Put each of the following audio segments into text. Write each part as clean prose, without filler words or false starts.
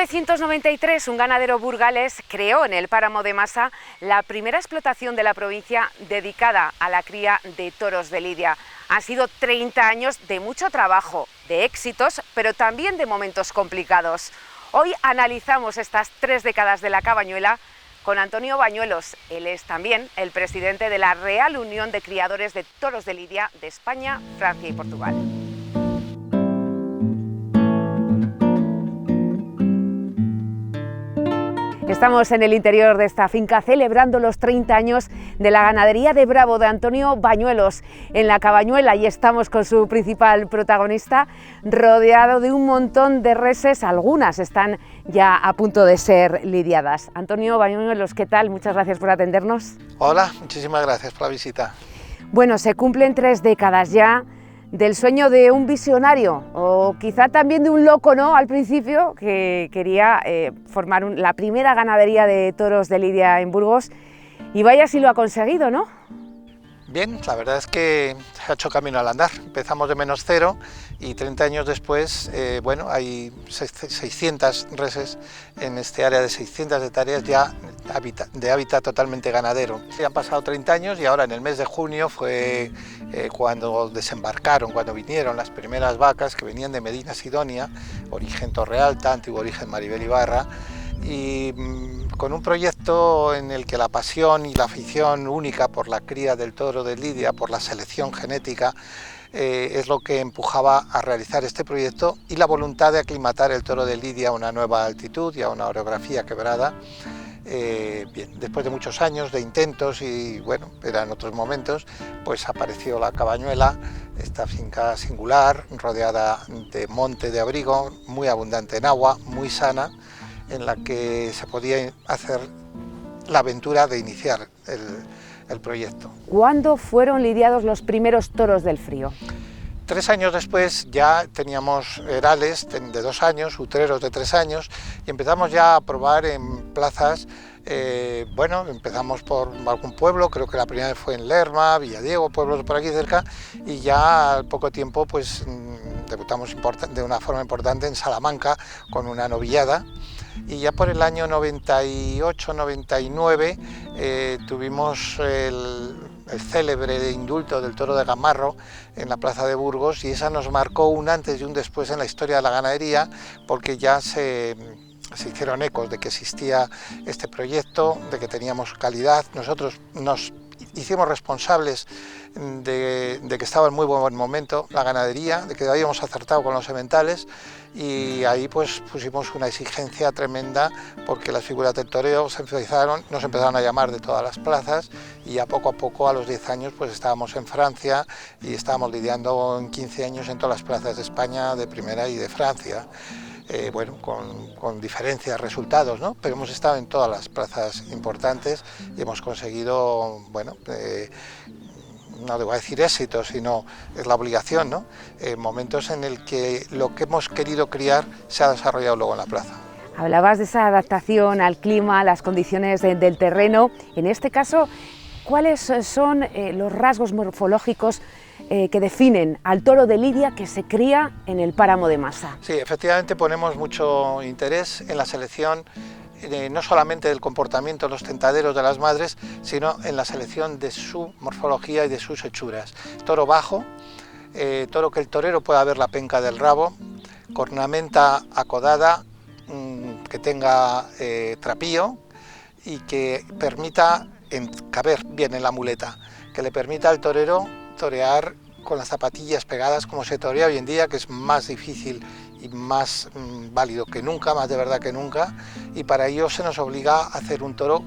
1993, un ganadero burgalés creó en el páramo de Masa la primera explotación de la provincia dedicada a la cría de toros de lidia. Han sido 30 años de mucho trabajo, de éxitos, pero también de momentos complicados. Hoy analizamos estas 3 décadas de la cabañuela con Antonio Bañuelos. Él es también el presidente de la Real Unión de Criadores de Toros de Lidia de España, Francia y Portugal. Estamos en el interior de esta finca celebrando los 30 años de la ganadería de Bravo de Antonio Bañuelos en la cabañuela, y estamos con su principal protagonista rodeado de un montón de reses. Algunas están ya a punto de ser lidiadas. Antonio Bañuelos, ¿qué tal? Muchas gracias por atendernos. Hola, muchísimas gracias por la visita. Bueno, se cumplen 3 décadas ya del sueño de un visionario, o quizá también de un loco, ¿no?, al principio, que quería formar la primera ganadería de toros de lidia en Burgos, y vaya si lo ha conseguido, ¿no? Bien, la verdad es que se ha hecho camino al andar. Empezamos de -0 y 30 años después, bueno, hay 600 reses en este área de 600 hectáreas ya de hábitat totalmente ganadero. Ya han pasado 30 años y ahora en el mes de junio fue cuando desembarcaron, cuando vinieron las primeras vacas que venían de Medina Sidonia, origen Torrealta, antiguo origen Maribel Ibarra, y con un proyecto en el que la pasión y la afición única por la cría del toro de lidia, por la selección genética, es lo que empujaba a realizar este proyecto, y la voluntad de aclimatar el toro de lidia a una nueva altitud y a una orografía quebrada. Bien, después de muchos años de intentos, y bueno, eran otros momentos, pues apareció la cabañuela, esta finca singular, rodeada de monte de abrigo, muy abundante en agua, muy sana, en la que se podía hacer la aventura de iniciar el proyecto. ¿Cuándo fueron lidiados los primeros toros del frío? 3 años después ya teníamos herales de 2 años, utreros de 3 años, y empezamos ya a probar en plazas. Bueno, empezamos por algún pueblo, creo que la primera vez fue en Lerma, Villadiego, pueblos por aquí cerca, y ya al poco tiempo pues debutamos de una forma importante en Salamanca con una novillada. Y ya por el año 98-99 tuvimos el célebre indulto del toro de Gamarro en la plaza de Burgos, y esa nos marcó un antes y un después en la historia de la ganadería, porque ya se hicieron ecos de que existía este proyecto, de que teníamos calidad. Nosotros nos hicimos responsables de que estaba en muy buen momento la ganadería, de que habíamos acertado con los sementales, y ahí pues pusimos una exigencia tremenda, porque las figuras del toreo nos empezaron a llamar de todas las plazas, y a poco a los 10 años pues estábamos en Francia y estábamos lidiando en 15 años en todas las plazas de España, de primera y de Francia. Bueno, con diferencias, resultados, ¿no? Pero hemos estado en todas las plazas importantes y hemos conseguido, bueno, no debo decir éxito, sino es la obligación, ¿no? Momentos en el que lo que hemos querido criar se ha desarrollado luego en la plaza. Hablabas de esa adaptación al clima, a las condiciones del terreno. En este caso, ¿cuáles son los rasgos morfológicos que definen al toro de lidia que se cría en el páramo de Masa? Sí, efectivamente ponemos mucho interés en la selección, no solamente del comportamiento de los tentaderos de las madres, sino en la selección de su morfología y de sus hechuras. Toro bajo, toro que el torero pueda ver la penca del rabo, cornamenta acodada, que tenga trapío y que permita caber bien en la muleta, que le permita al torero torear con las zapatillas pegadas como se torea hoy en día, que es más difícil y más válido que nunca, más de verdad que nunca, y para ello se nos obliga a hacer un toro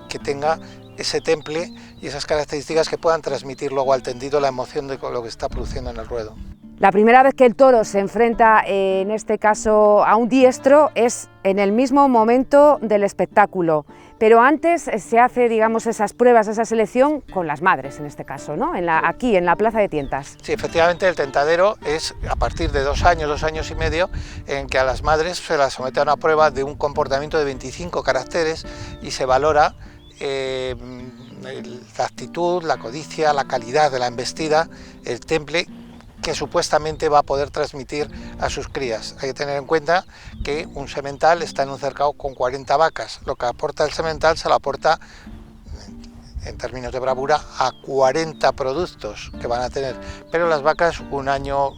que tenga ese temple y esas características que puedan transmitir luego al tendido la emoción de lo que está produciendo en el ruedo. La primera vez que el toro se enfrenta, en este caso a un diestro, es en el mismo momento del espectáculo, pero antes se hace, digamos, esas pruebas, esa selección con las madres, en este caso, ¿no? Aquí, en la plaza de Tientas. Sí, efectivamente, el tentadero es a partir de 2 años, 2 años y medio, en que a las madres se las somete a una prueba de un comportamiento de 25 caracteres y se valora la actitud, la codicia, la calidad de la embestida, el temple que supuestamente va a poder transmitir a sus crías. Hay que tener en cuenta que un semental está en un cercado con 40 vacas. Lo que aporta el semental se lo aporta, en términos de bravura, a 40 productos que van a tener. Pero las vacas un año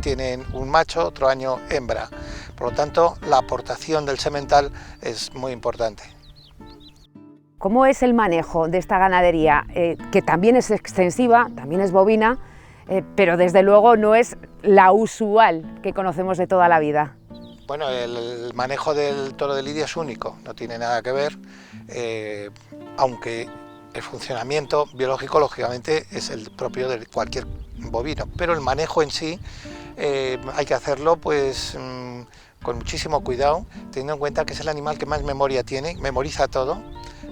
tienen un macho, otro año hembra. Por lo tanto, la aportación del semental es muy importante. ¿Cómo es el manejo de esta ganadería? Que también es extensiva, también es bovina, pero desde luego no es la usual que conocemos de toda la vida. Bueno, el manejo del toro de lidia es único, no tiene nada que ver, aunque el funcionamiento biológico lógicamente es el propio de cualquier bovino, pero el manejo en sí hay que hacerlo pues con muchísimo cuidado, teniendo en cuenta que es el animal que más memoria tiene, memoriza todo.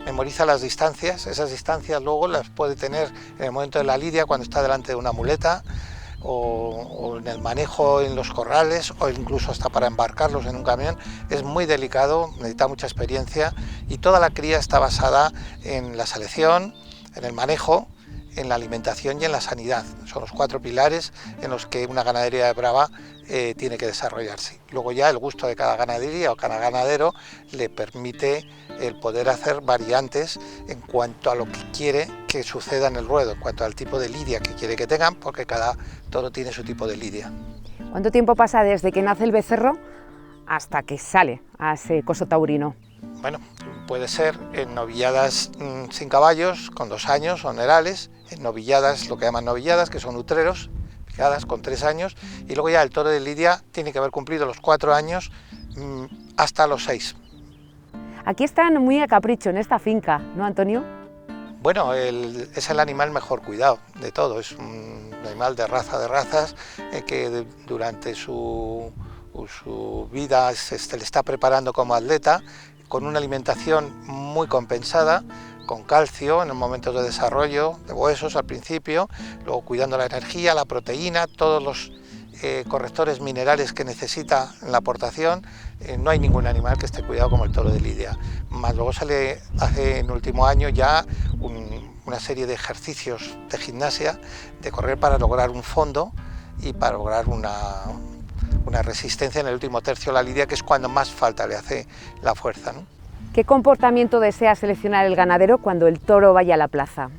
Memoriza las distancias, esas distancias luego las puede tener en el momento de la lidia cuando está delante de una muleta o en el manejo en los corrales o incluso hasta para embarcarlos en un camión. Es muy delicado, necesita mucha experiencia y toda la cría está basada en la selección, en el manejo, en la alimentación y en la sanidad. Son los 4 pilares en los que una ganadería brava tiene que desarrollarse. Luego ya el gusto de cada ganadería o cada ganadero le permite el poder hacer variantes en cuanto a lo que quiere que suceda en el ruedo, en cuanto al tipo de lidia que quiere que tengan, porque cada toro tiene su tipo de lidia. ¿Cuánto tiempo pasa desde que nace el becerro hasta que sale a ese coso taurino? Bueno, puede ser en novilladas sin caballos, con 2 años, o nerales, en novilladas, lo que llaman novilladas, que son utreros, picadas con 3 años, y luego ya el toro de lidia tiene que haber cumplido los 4 años hasta los 6. Aquí están muy a capricho en esta finca, ¿no, Antonio? Bueno, es el animal mejor cuidado de todo, es un animal de razas, que durante su vida se le está preparando como atleta, con una alimentación muy compensada, con calcio en los momentos de desarrollo, de huesos al principio, luego cuidando la energía, la proteína, todos los correctores minerales que necesita en la aportación. No hay ningún animal que esté cuidado como el toro de lidia. Más luego se le hace en último año ya una serie de ejercicios de gimnasia, de correr para lograr un fondo y para lograr una resistencia en el último tercio de la lidia, que es cuando más falta le hace la fuerza, ¿no? ¿Qué comportamiento desea seleccionar el ganadero cuando el toro vaya a la plaza?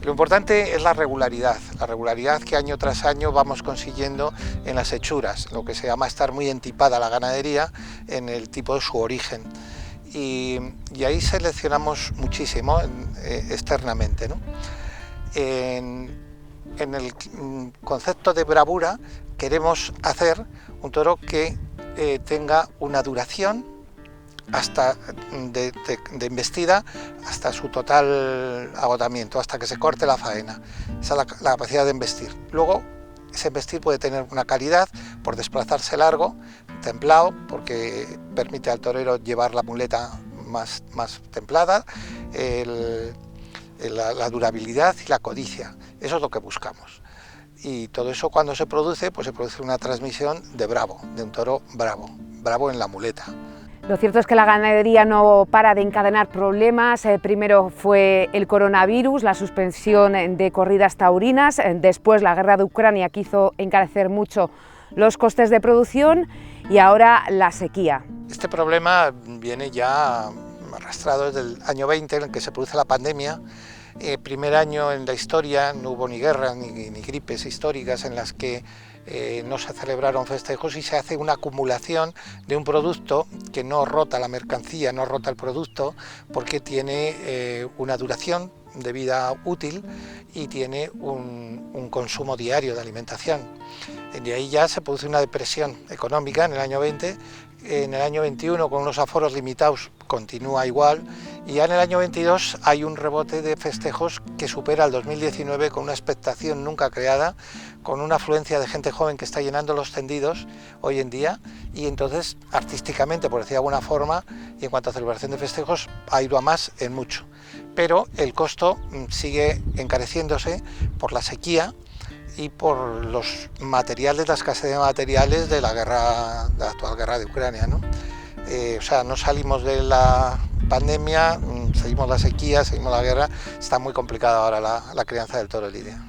Lo importante es la regularidad que año tras año vamos consiguiendo en las hechuras, lo que se llama estar muy entipada la ganadería en el tipo de su origen. Y ahí seleccionamos muchísimo externamente, ¿no? En el concepto de bravura queremos hacer un toro que tenga una duración hasta de embestida hasta su total agotamiento, hasta que se corte la faena. Esa es la capacidad de embestir. Luego, ese embestir puede tener una calidad por desplazarse largo, templado, porque permite al torero llevar la muleta más templada, la durabilidad y la codicia. Eso es lo que buscamos. Y todo eso, cuando se produce, pues se produce una transmisión de bravo, de un toro bravo en la muleta. Lo cierto es que la ganadería no para de encadenar problemas. Primero fue el coronavirus, la suspensión de corridas taurinas, después la guerra de Ucrania, que hizo encarecer mucho los costes de producción, y ahora la sequía. Este problema viene ya arrastrado desde el año 20, en el que se produce la pandemia. Primer año en la historia, no hubo ni guerras ni gripes históricas en las que no se celebraron festejos, y se hace una acumulación de un producto que no rota la mercancía, no rota el producto, porque tiene una duración de vida útil y tiene un consumo diario de alimentación. De ahí ya se produce una depresión económica en el año 20, en el año 21 con unos aforos limitados continúa igual, y ya en el año 22 hay un rebote de festejos que supera el 2019 con una expectación nunca creada, con una afluencia de gente joven que está llenando los tendidos hoy en día, y entonces artísticamente, por decir de alguna forma, y en cuanto a celebración de festejos, ha ido a más en mucho. Pero el costo sigue encareciéndose por la sequía y por los materiales, la escasez de materiales de la actual guerra de Ucrania, ¿no? O sea, no salimos de la pandemia, seguimos la sequía, seguimos la guerra, está muy complicada ahora la crianza del toro de lidia.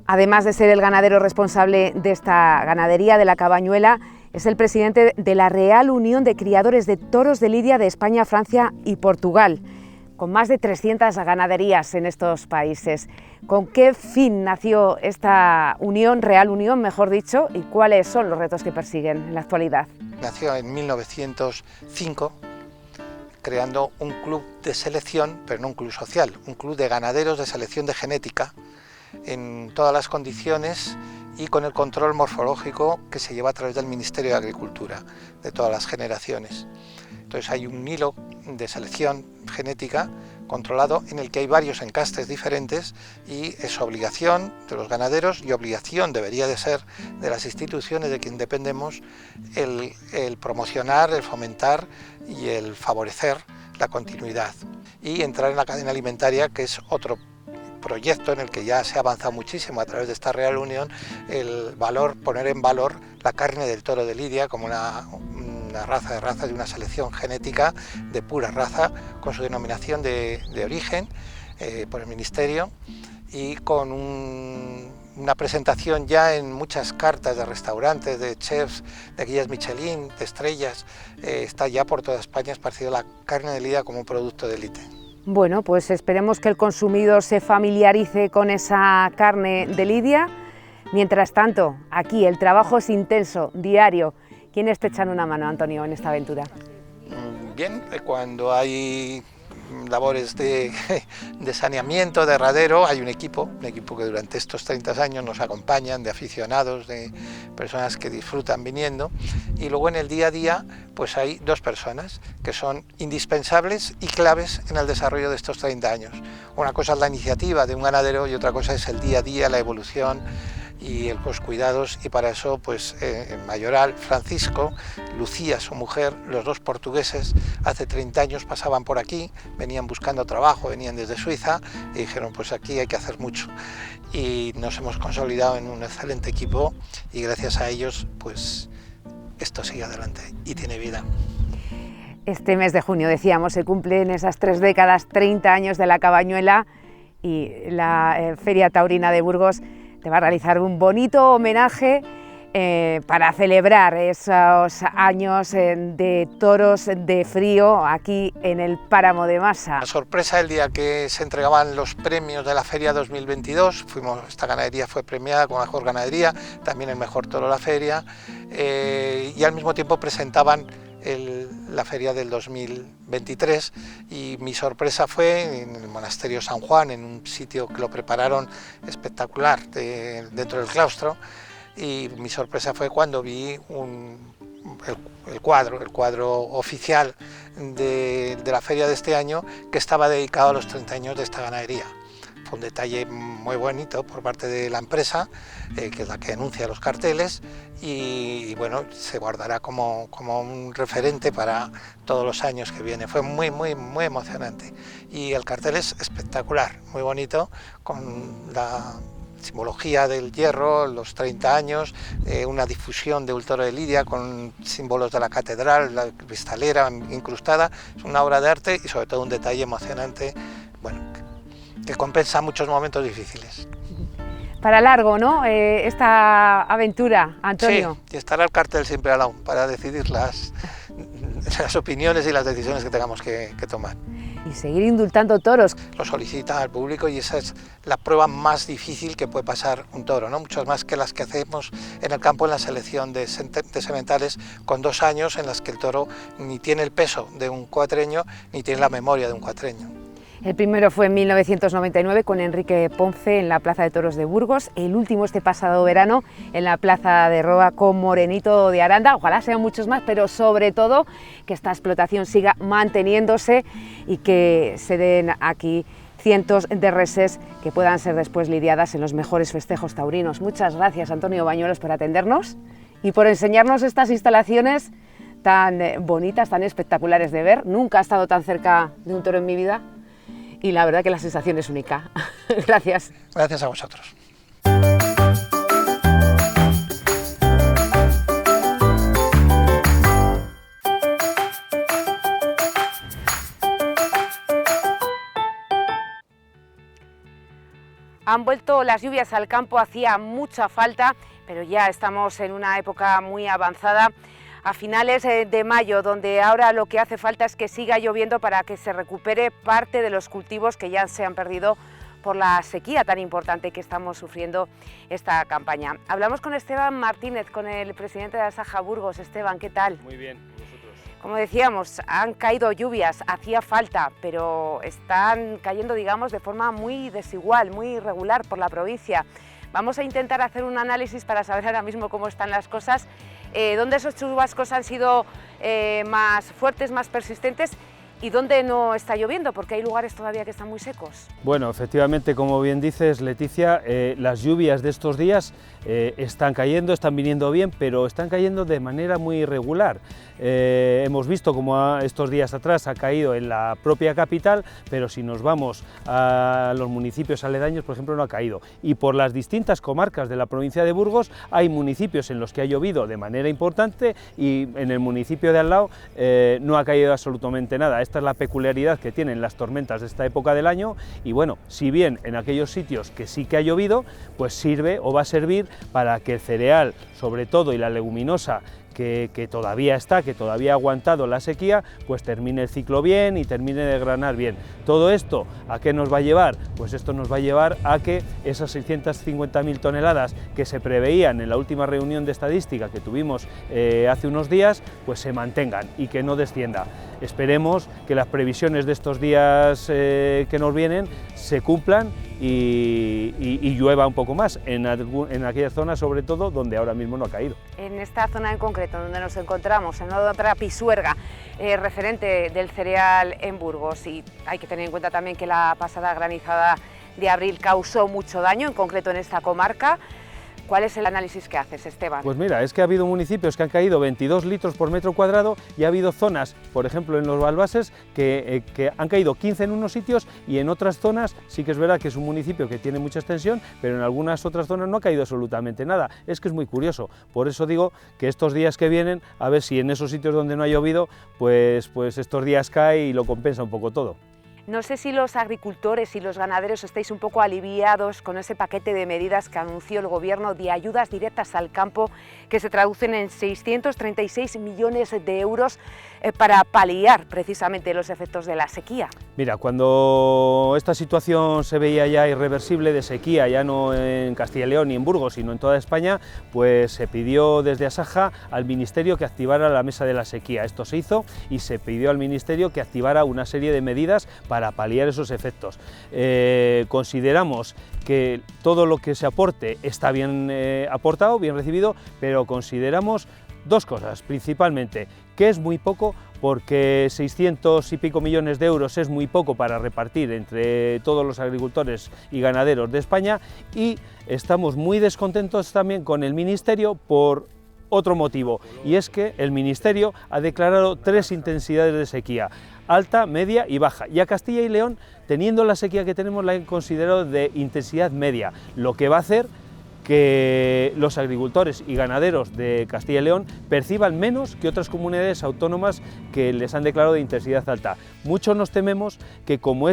además de ser el ganadero responsable de esta ganadería de la Cabañuela, es el presidente de la Real Unión de Criadores de Toros de Lidia de España, Francia y Portugal, con más de 300 ganaderías en estos países. ¿Con qué fin nació esta unión, Real Unión, mejor dicho, y cuáles son los retos que persiguen en la actualidad? Nació en 1905, creando un club de selección, pero no un club social, un club de ganaderos de selección de genética, en todas las condiciones y con el control morfológico que se lleva a través del Ministerio de Agricultura, de todas las generaciones. Entonces hay un hilo de selección genética controlado en el que hay varios encastes diferentes y es obligación de los ganaderos y obligación debería de ser de las instituciones de quien dependemos el promocionar, el fomentar y el favorecer la continuidad y entrar en la cadena alimentaria, que es otro proyecto en el que ya se ha avanzado muchísimo a través de esta Real Unión, poner en valor la carne del toro de Lidia como una raza de una selección genética de pura raza, con su denominación de origen por el Ministerio y con una presentación ya en muchas cartas de restaurantes, de chefs, de guías Michelin, de estrellas. Está ya por toda España esparcido la carne de Lidia como un producto de élite. Bueno, pues esperemos que el consumidor se familiarice con esa carne de Lidia. Mientras tanto, aquí el trabajo es intenso, diario. ¿Quiénes te echan una mano, Antonio, en esta aventura? Bien, cuando hay labores de saneamiento, de herradero, hay un equipo que durante estos 30 años nos acompañan, de aficionados, de personas que disfrutan viniendo, y luego en el día a día pues hay dos personas que son indispensables y claves en el desarrollo de estos 30 años. Una cosa es la iniciativa de un ganadero y otra cosa es el día a día, la evolución y los cuidados, y para eso pues el mayoral Francisco, Lucía su mujer, los dos portugueses, hace 30 años pasaban por aquí, venían buscando trabajo, venían desde Suiza y dijeron pues aquí hay que hacer mucho, y nos hemos consolidado en un excelente equipo y gracias a ellos pues esto sigue adelante y tiene vida. Este mes de junio, decíamos, se cumplen esas 3 décadas, 30 años de la Cabañuela, y la Feria Taurina de Burgos te va a realizar un bonito homenaje para celebrar esos años de toros de frío aquí en el Páramo de Masa. La sorpresa el día que se entregaban los premios de la Feria 2022, esta ganadería fue premiada con la mejor ganadería, también el mejor toro de la feria, y al mismo tiempo presentaban la feria del 2023, y mi sorpresa fue en el monasterio San Juan, en un sitio que lo prepararon espectacular dentro del claustro, y mi sorpresa fue cuando vi el cuadro oficial de la feria de este año, que estaba dedicado a los 30 años de esta ganadería. Fue un detalle muy bonito por parte de la empresa, que es la que anuncia los carteles, y bueno, se guardará como un referente para todos los años que vienen. Fue muy emocionante, y el cartel es espectacular, muy bonito, con la simbología del hierro, los 30 años, una difusión de un toro de Lidia con símbolos de la catedral, la cristalera incrustada. Es una obra de arte y sobre todo un detalle emocionante, bueno, que compensa muchos momentos difíciles. Para largo, ¿no? Esta aventura, Antonio. Sí, y estará el cartel siempre al lado para decidir las opiniones y las decisiones que tengamos que tomar. Y seguir indultando toros. Lo solicita al público y esa es la prueba más difícil que puede pasar un toro, ¿no? Muchas más que las que hacemos en el campo en la selección de sementales, con 2 años en las que el toro ni tiene el peso de un cuatreño ni tiene la memoria de un cuatreño. El primero fue en 1999 con Enrique Ponce en la Plaza de Toros de Burgos, el último este pasado verano en la Plaza de Roa con Morenito de Aranda. Ojalá sean muchos más, pero sobre todo que esta explotación siga manteniéndose y que se den aquí cientos de reses que puedan ser después lidiadas en los mejores festejos taurinos. Muchas gracias, Antonio Bañuelos, por atendernos y por enseñarnos estas instalaciones tan bonitas, tan espectaculares de ver. Nunca he estado tan cerca de un toro en mi vida. Y la verdad que la sensación es única. Gracias. Gracias a vosotros. Han vuelto las lluvias al campo, hacía mucha falta, pero ya estamos en una época muy avanzada, a finales de mayo, donde ahora lo que hace falta es que siga lloviendo para que se recupere parte de los cultivos que ya se han perdido por la sequía tan importante que estamos sufriendo esta campaña. Hablamos con Esteban Martínez, con el presidente de Asaja Burgos. Esteban, ¿qué tal? Muy bien, vosotros. Como decíamos, han caído lluvias, hacía falta, pero están cayendo, digamos, de forma muy desigual, muy irregular por la provincia. Vamos a intentar hacer un análisis para saber ahora mismo cómo están las cosas, dónde esos chubascos han sido más fuertes, más persistentes, y dónde no está lloviendo, porque hay lugares todavía que están muy secos. Bueno, efectivamente, como bien dices, Leticia, las lluvias de estos días están cayendo, están viniendo bien, pero están cayendo de manera muy irregular. Hemos visto como estos días atrás ha caído en la propia capital, pero si nos vamos a los municipios aledaños, por ejemplo, no ha caído. Y por las distintas comarcas de la provincia de Burgos hay municipios en los que ha llovido de manera importante y en el municipio de al lado no ha caído absolutamente nada. Esta es la peculiaridad que tienen las tormentas de esta época del año y bueno, si bien en aquellos sitios que sí que ha llovido, pues sirve o va a servir para que el cereal, sobre todo, y la leguminosa, que todavía está, que todavía ha aguantado la sequía, pues termine el ciclo bien y termine de granar bien. Todo esto, ¿a qué nos va a llevar? Pues esto nos va a llevar a que esas 650.000 toneladas que se preveían en la última reunión de estadística que tuvimos hace unos días, pues se mantengan y que no descienda. Esperemos que las previsiones de estos días que nos vienen se cumplan y llueva un poco más en aquellas zonas, sobre todo, donde ahora mismo no ha caído. En esta zona en concreto, donde nos encontramos, en otra Pisuerga, referente del cereal en Burgos, y hay que tener en cuenta también que la pasada granizada de abril causó mucho daño, en concreto en esta comarca. ¿Cuál es el análisis que haces, Esteban? Pues mira, es que ha habido municipios que han caído 22 litros por metro cuadrado y ha habido zonas, por ejemplo en los Balbases, que han caído 15 en unos sitios y en otras zonas sí que es verdad que es un municipio que tiene mucha extensión, pero en algunas otras zonas no ha caído absolutamente nada. Es que es muy curioso, por eso digo que estos días que vienen, a ver si en esos sitios donde no ha llovido, pues estos días cae y lo compensa un poco todo. No sé si los agricultores y los ganaderos estáis un poco aliviados con ese paquete de medidas que anunció el Gobierno de ayudas directas al campo, que se traducen en 636 millones de euros para paliar precisamente los efectos de la sequía. Mira, cuando esta situación se veía ya irreversible de sequía, ya no en Castilla y León ni en Burgos, sino en toda España, pues se pidió desde Asaja al Ministerio que activara la mesa de la sequía. Esto se hizo y se pidió al Ministerio que activara una serie de medidas para paliar esos efectos. Consideramos que todo lo que se aporte está bien aportado, bien recibido, pero consideramos dos cosas, principalmente, que es muy poco, porque 600 y pico millones de euros es muy poco para repartir entre todos los agricultores y ganaderos de España, y estamos muy descontentos también con el Ministerio por otro motivo, y es que el Ministerio ha declarado 3 intensidades de sequía: alta, media y baja, y a Castilla y León, teniendo la sequía que tenemos, la han considerado de intensidad media, lo que va a hacer que los agricultores y ganaderos de Castilla y León perciban menos que otras comunidades autónomas que les han declarado de intensidad alta. Muchos nos tememos que como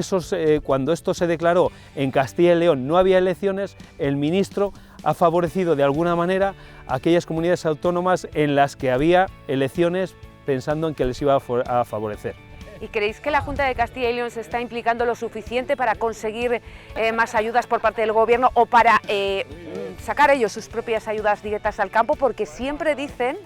cuando esto se declaró en Castilla y León no había elecciones, el ministro ha favorecido de alguna manera a aquellas comunidades autónomas en las que había elecciones, pensando en que les iba a favorecer. ¿Y creéis que la Junta de Castilla y León se está implicando lo suficiente para conseguir más ayudas por parte del Gobierno o para sacar ellos sus propias ayudas directas al campo? Porque siempre dicen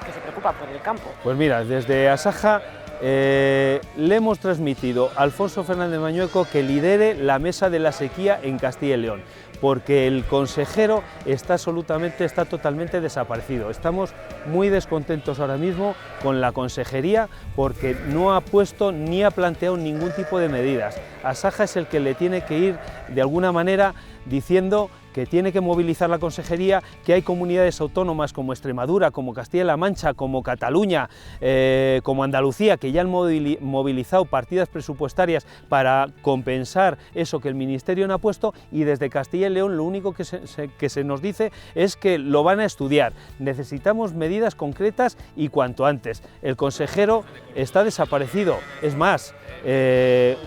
que se preocupan por el campo. Pues mira, desde Asaja le hemos transmitido a Alfonso Fernández Mañueco que lidere la mesa de la sequía en Castilla y León, porque el consejero está totalmente desaparecido. Estamos muy descontentos ahora mismo con la consejería porque no ha puesto ni ha planteado ningún tipo de medidas. Asaja es el que le tiene que ir de alguna manera diciendo que tiene que movilizar la consejería, que hay comunidades autónomas como Extremadura, como Castilla-La Mancha, como Cataluña, como Andalucía, que ya han movilizado partidas presupuestarias para compensar eso que el Ministerio no ha puesto, y desde Castilla y León lo único que se nos dice es que lo van a estudiar. Necesitamos medidas concretas y cuanto antes. El consejero está desaparecido, es más,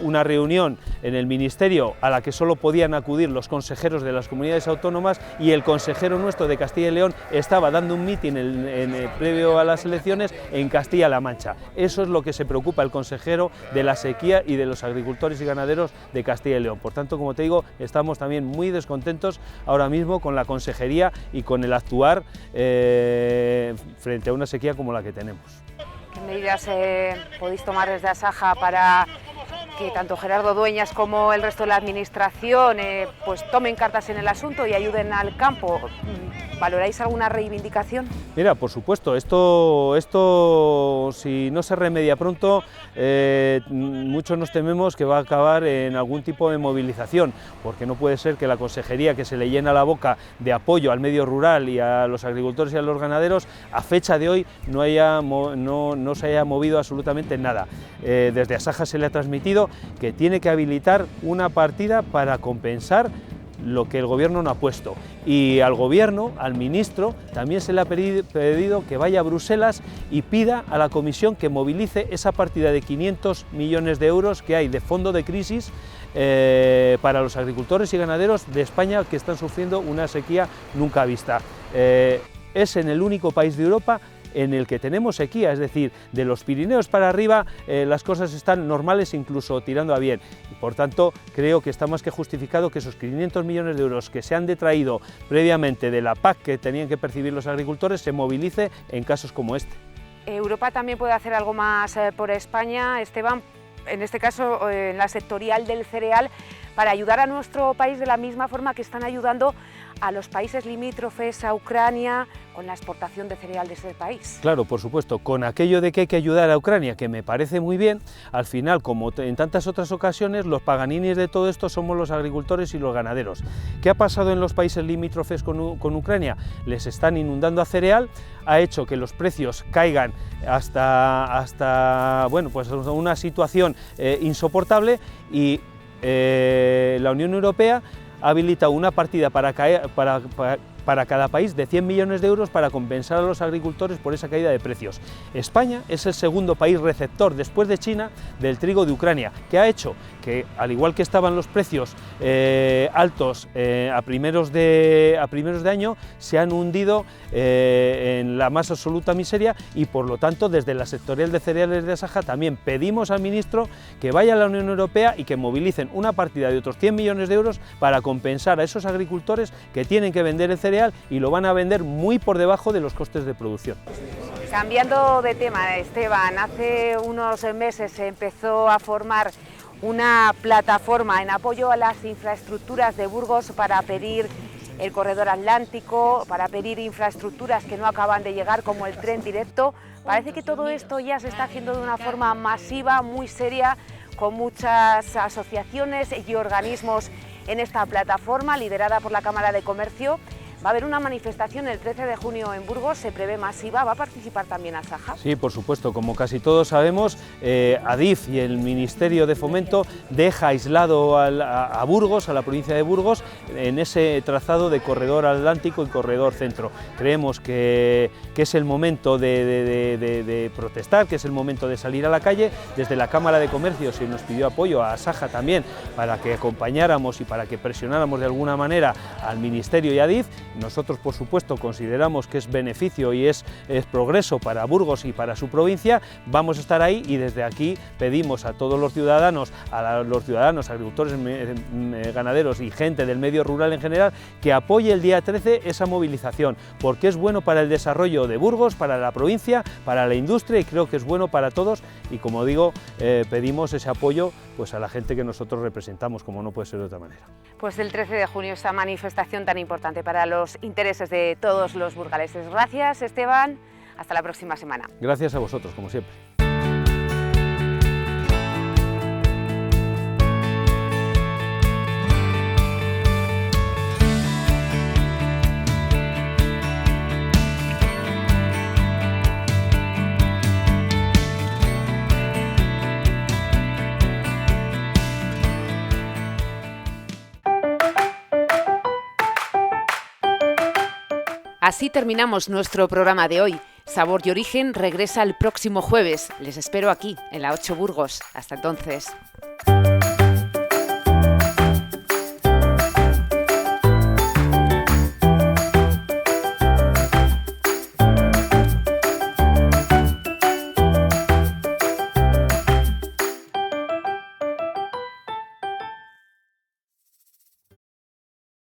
una reunión en el Ministerio a la que solo podían acudir los consejeros de las comunidades autónomas, y el consejero nuestro de Castilla y León estaba dando un mitin previo a las elecciones en Castilla-La Mancha. Eso es lo que se preocupa el consejero de la sequía y de los agricultores y ganaderos de Castilla y León. Por tanto, como te digo, estamos también muy descontentos ahora mismo con la consejería y con el actuar frente a una sequía como la que tenemos. ¿Qué medidas podéis tomar desde Asaja para que tanto Gerardo Dueñas como el resto de la administración pues tomen cartas en el asunto y ayuden al campo? ¿Valoráis alguna reivindicación? Mira, por supuesto, esto si no se remedia pronto, muchos nos tememos que va a acabar en algún tipo de movilización, porque no puede ser que la consejería, que se le llena la boca de apoyo al medio rural y a los agricultores y a los ganaderos, a fecha de hoy no se haya movido absolutamente nada. Desde Asaja se le ha transmitido que tiene que habilitar una partida para compensar lo que el Gobierno no ha puesto, y al Gobierno, al ministro, también se le ha pedido que vaya a Bruselas y pida a la Comisión que movilice esa partida de 500 millones de euros que hay de fondo de crisis para los agricultores y ganaderos de España, que están sufriendo una sequía nunca vista. Es en el único país de Europa en el que tenemos sequía, es decir, de los Pirineos para arriba las cosas están normales, incluso tirando a bien, y por tanto creo que está más que justificado que esos 500 millones de euros que se han detraído previamente de la PAC que tenían que percibir los agricultores se movilice en casos como este. ¿Europa también puede hacer algo más por España, Esteban, en este caso en la sectorial del cereal, para ayudar a nuestro país de la misma forma que están ayudando a los países limítrofes, a Ucrania, con la exportación de cereal de ese país? Claro, por supuesto, con aquello de que hay que ayudar a Ucrania, que me parece muy bien, al final, como en tantas otras ocasiones, los paganinis de todo esto somos los agricultores y los ganaderos. ¿Qué ha pasado en los países limítrofes con Ucrania? Les están inundando a cereal, ha hecho que los precios caigan hasta bueno, pues una situación insoportable, y la Unión Europea habilita una partida para cada país de 100 millones de euros para compensar a los agricultores por esa caída de precios. España es el segundo país receptor, después de China, del trigo de Ucrania, que ha hecho que, al igual que estaban los precios altos a primeros de año, se han hundido en la más absoluta miseria, y por lo tanto desde la sectorial de cereales de Asaja también pedimos al ministro que vaya a la Unión Europea y que movilicen una partida de otros 100 millones de euros para compensar a esos agricultores que tienen que vender el cereal y lo van a vender muy por debajo de los costes de producción. Cambiando de tema, Esteban, hace unos meses se empezó a formar una plataforma en apoyo a las infraestructuras de Burgos para pedir el corredor atlántico, para pedir infraestructuras que no acaban de llegar, como el tren directo. Parece que todo esto ya se está haciendo de una forma masiva, muy seria, con muchas asociaciones y organismos en esta plataforma liderada por la Cámara de Comercio. Va a haber una manifestación el 13 de junio en Burgos, se prevé masiva. ¿Va a participar también Asaja? Sí, por supuesto. Como casi todos sabemos, Adif y el Ministerio de Fomento deja aislado a Burgos, a la provincia de Burgos, en ese trazado de corredor atlántico y corredor centro. Creemos que es el momento de protestar, que es el momento de salir a la calle. Desde la Cámara de Comercio se nos pidió apoyo a Asaja también para que acompañáramos y para que presionáramos de alguna manera al Ministerio y a Adif. Nosotros, por supuesto, consideramos que es beneficio y es progreso para Burgos y para su provincia. Vamos a estar ahí, y desde aquí pedimos a todos los ciudadanos, agricultores, ganaderos y gente del medio rural en general, que apoye el día 13 esa movilización, porque es bueno para el desarrollo de Burgos, para la provincia, para la industria, y creo que es bueno para todos. Y como digo, pedimos ese apoyo pues a la gente que nosotros representamos, como no puede ser de otra manera. Pues el 13 de junio, esta manifestación tan importante para los intereses de todos los burgaleses. Gracias, Esteban. Hasta la próxima semana. Gracias a vosotros, como siempre. Así terminamos nuestro programa de hoy. Sabor y Origen regresa el próximo jueves. Les espero aquí, en la 8 Burgos. Hasta entonces.